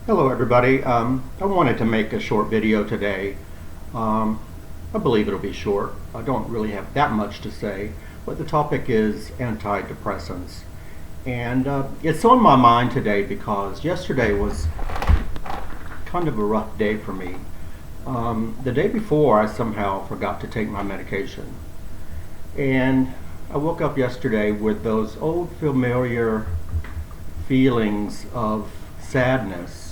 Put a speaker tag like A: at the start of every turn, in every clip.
A: Hello everybody. I wanted to make a short video today. I believe it'll be short. I don't really have that much to say, but the topic is antidepressants. And it's on my mind today because yesterday was kind of a rough day for me. The day before, I somehow forgot to take my medication. And I woke up yesterday with those old familiar feelings of sadness,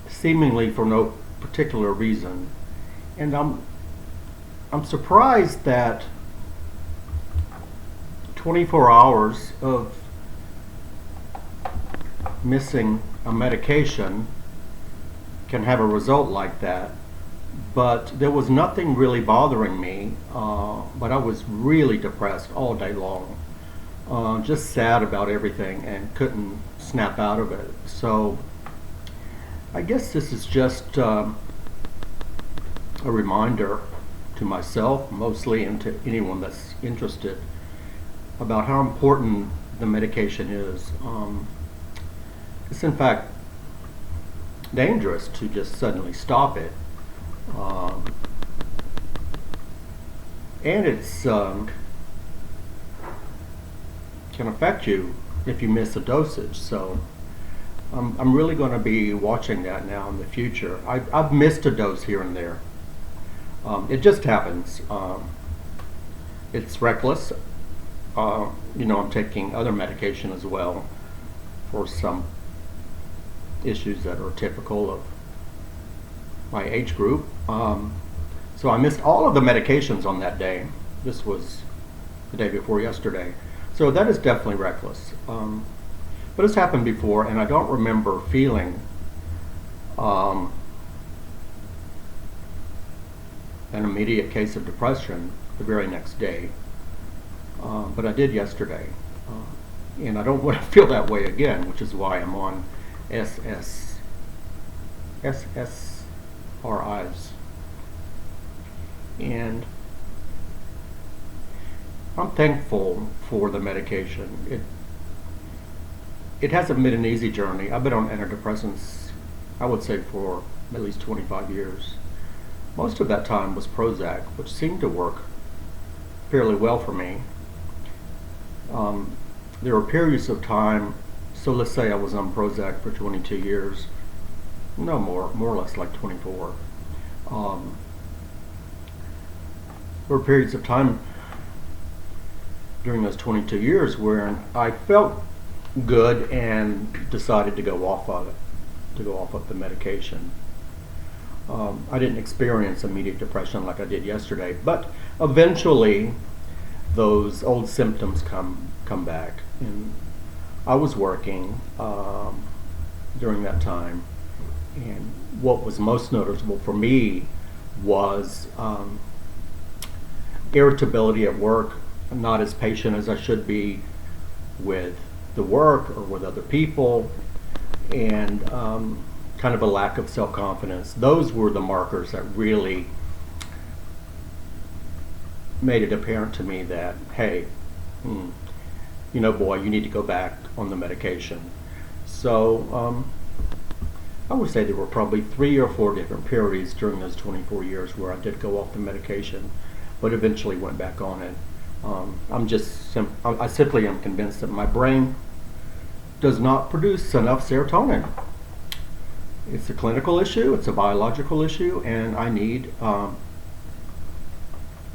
A: seemingly for no particular reason. And I'm surprised that 24 hours of missing a medication can have a result like that. But there was nothing really bothering me, but I was really depressed all day long. Just sad about everything and couldn't snap out of it. So I guess this is just a reminder to myself mostly, and to anyone that's interested, about how important the medication is. It's in fact dangerous to just suddenly stop it. And it's can affect you if you miss a dosage. So I'm really going to be watching that now in the future. I've missed a dose here and there. It just happens. It's reckless. I'm taking other medication as well for some issues that are typical of my age group. So I missed all of the medications on that day. This was the day before yesterday. So that is definitely reckless. But it's happened before, and I don't remember feeling an immediate case of depression the very next day. But I did yesterday. And I don't want to feel that way again, which is why I'm on SSRIs. And I'm thankful for the medication. It hasn't been an easy journey. I've been on antidepressants, I would say, for at least 25 years. Most of that time was Prozac, which seemed to work fairly well for me. There were periods of time, so let's say I was on Prozac for 22 years, no more or less like 24. There were periods of time during those 22 years where I felt good and decided to go off of it, to go off of the medication. I didn't experience immediate depression like I did yesterday, but eventually those old symptoms come back. And I was working during that time, and what was most noticeable for me was irritability at work. I'm not as patient as I should be with the work or with other people, and kind of a lack of self-confidence. Those were the markers that really made it apparent to me that, hey, boy, you need to go back on the medication. So I would say there were probably 3 or 4 different periods during those 24 years where I did go off the medication, but eventually went back on it. I simply am convinced that my brain does not produce enough serotonin. It's a clinical issue, it's a biological issue, and I need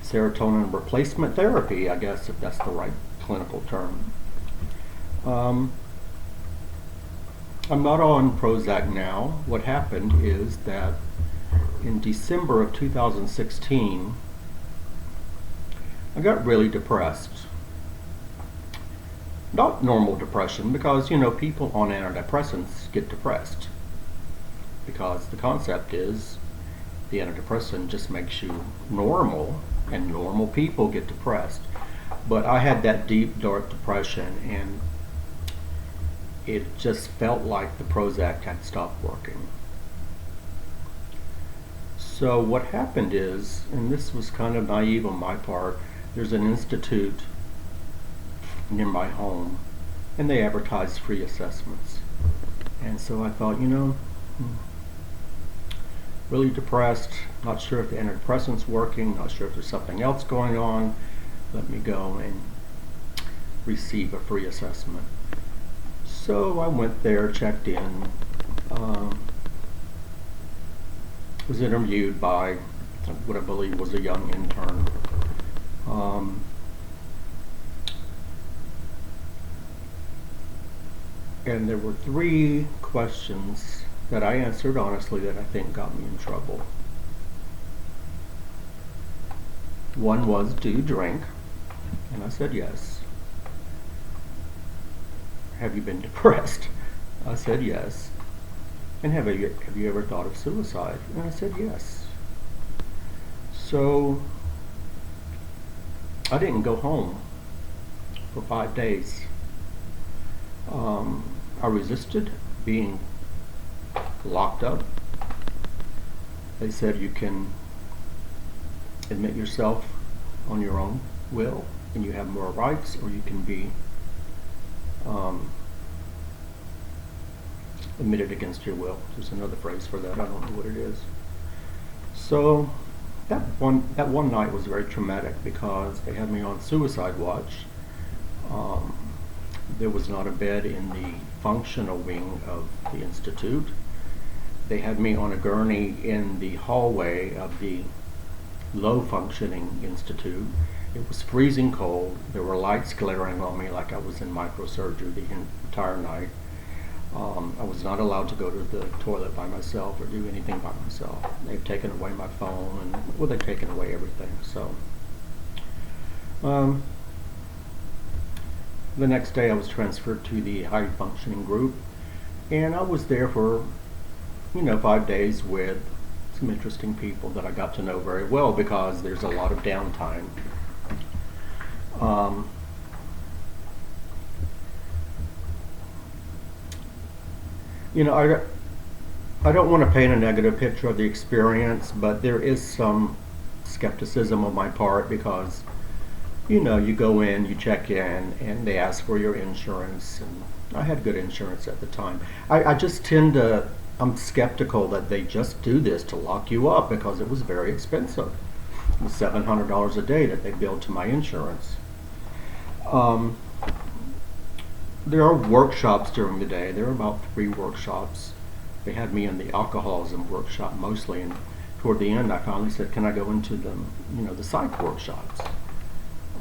A: serotonin replacement therapy, I guess, if that's the right clinical term. I'm not on Prozac now. What happened is that in December of 2016, I got really depressed. Not normal depression, because people on antidepressants get depressed, because the concept is the antidepressant just makes you normal, and normal people get depressed. But I had that deep, dark depression, and it just felt like the Prozac had stopped working. So what happened is, and this was kind of naive on my part, there's an institute near my home, and they advertise free assessments. And so I thought, really depressed, not sure if the antidepressant's working, not sure if there's something else going on. Let me go and receive a free assessment. So I went there, checked in, was interviewed by what I believe was a young intern. And there were 3 questions that I answered honestly that I think got me in trouble. One was, do you drink? And I said yes. Have you been depressed? I said yes. And have you ever thought of suicide? And I said yes. So I didn't go home for 5 days. I resisted being locked up. They said you can admit yourself on your own will and you have more rights, or you can be admitted against your will. There's another phrase for that, I don't know what it is. So that one night was very traumatic because they had me on suicide watch. There was not a bed in the functional wing of the institute. They had me on a gurney in the hallway of the low functioning institute. It was freezing cold. There were lights glaring on me like I was in microsurgery the entire night. I was not allowed to go to the toilet by myself or do anything by myself. They've taken away my phone, and well, they've taken away everything. So the next day I was transferred to the high functioning group, and I was there for 5 days with some interesting people that I got to know very well because there's a lot of downtime. I don't want to paint a negative picture of the experience, but there is some skepticism on my part because you go in, you check in, and they ask for your insurance, and I had good insurance at the time. I just I'm skeptical that they just do this to lock you up because it was very expensive. It was $700 a day that they billed to my insurance. There are workshops during the day. There are about 3 workshops. They had me in the alcoholism workshop mostly, and toward the end I finally said, can I go into the psych workshops?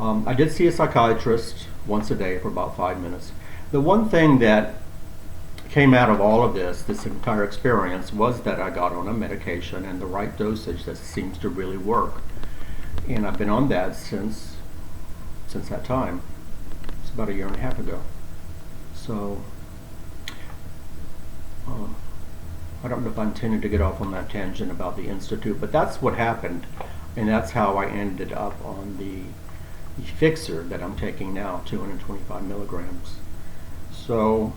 A: I did see a psychiatrist once a day for about 5 minutes. The one thing that came out of all of this entire experience, was that I got on a medication and the right dosage that seems to really work. And I've been on that since that time. It's about 1.5 years ago. So I don't know if I intended to get off on that tangent about the Institute, but that's what happened, and that's how I ended up on the fixer that I'm taking now, 225 milligrams. So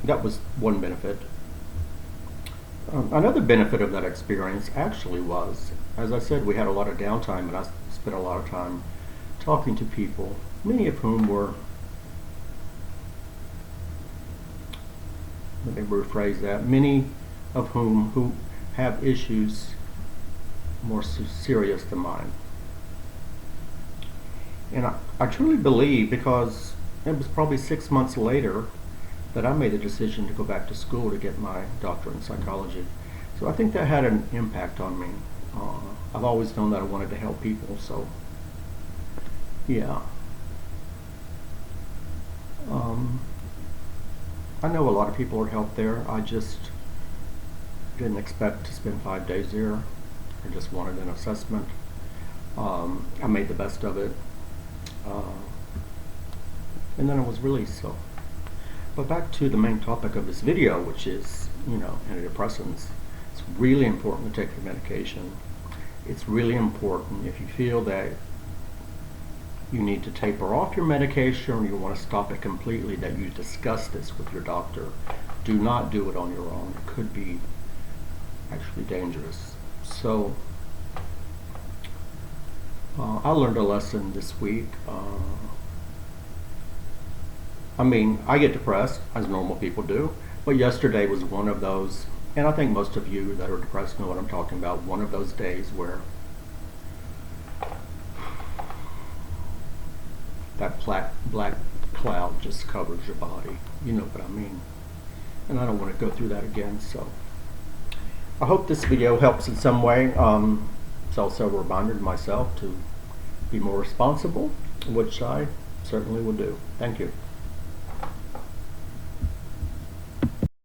A: that was one benefit. Another benefit of that experience actually was, as I said, we had a lot of downtime, and I spent a lot of time talking to people, many of whom were, let me rephrase that, many of whom who have issues more serious than mine. And I truly believe, because it was probably 6 months later that I made the decision to go back to school to get my doctorate in psychology. So I think that had an impact on me. I've always known that I wanted to help people, so yeah. I know a lot of people are helped there. I just didn't expect to spend 5 days there. I just wanted an assessment. I made the best of it. And then I was released. So, but back to the main topic of this video, which is, antidepressants. It's really important to take your medication. It's really important, if you feel that you need to taper off your medication or you want to stop it completely, that you discuss this with your doctor. Do not do it on your own. It could be actually dangerous. So I learned a lesson this week. I get depressed, as normal people do, Well, yesterday was one of those, and I think most of you that are depressed know what I'm talking about. One of those days where that black cloud just covers your body. You know what I mean. And I don't want to go through that again, so I hope this video helps in some way. It's also a reminder to myself to be more responsible, which I certainly will do. Thank you.